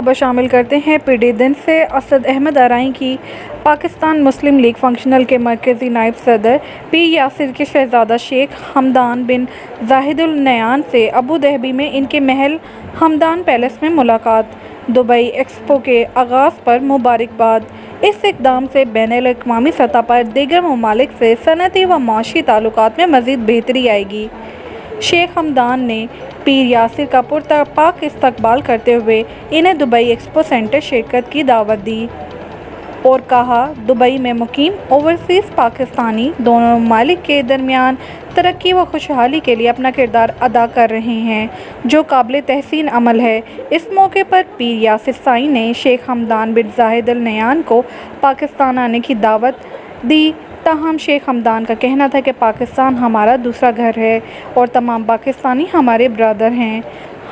خبر شامل کرتے ہیں۔ پڑھے دن سے اسد احمد ارائیں کی پاکستان مسلم لیگ فنکشنل کے مرکزی نائب صدر پیر یاسر کے شہزادہ شیخ حمدان بن زاہد ال نہیان سے ابوظہبی میں ان کے محل حمدان پیلس میں ملاقات۔ دبئی ایکسپو کے آغاز پر مبارکباد۔ اس اقدام سے بین الاقوامی سطح پر دیگر ممالک سے صنعتی و معاشی تعلقات میں مزید بہتری آئے گی۔ شیخ حمدان نے پیر یاسر کا پرپاک استقبال کرتے ہوئے انہیں دبئی ایکسپو سینٹر شرکت کی دعوت دی اور کہا، دبئی میں مقیم اوورسیز پاکستانی دونوں ممالک کے درمیان ترقی و خوشحالی کے لیے اپنا کردار ادا کر رہے ہیں، جو قابل تحسین عمل ہے۔ اس موقع پر پیر یاسر سائی نے شیخ حمدان بن زاہد ال نہیان کو پاکستان آنے کی دعوت دی، تاہم شیخ حمدان کا کہنا تھا کہ پاکستان ہمارا دوسرا گھر ہے اور تمام پاکستانی ہمارے برادر ہیں۔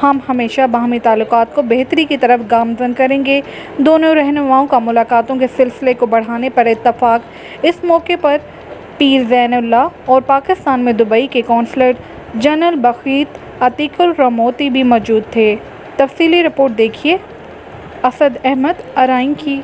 ہم ہمیشہ باہمی تعلقات کو بہتری کی طرف گامزن کریں گے۔ دونوں رہنماؤں کا ملاقاتوں کے سلسلے کو بڑھانے پر اتفاق۔ اس موقع پر پیر زین اللہ اور پاکستان میں دبئی کے قونصلر جنرل بخیت عتیق الرموتی بھی موجود تھے۔ تفصیلی رپورٹ دیکھیے اسد احمد ارائیں کی۔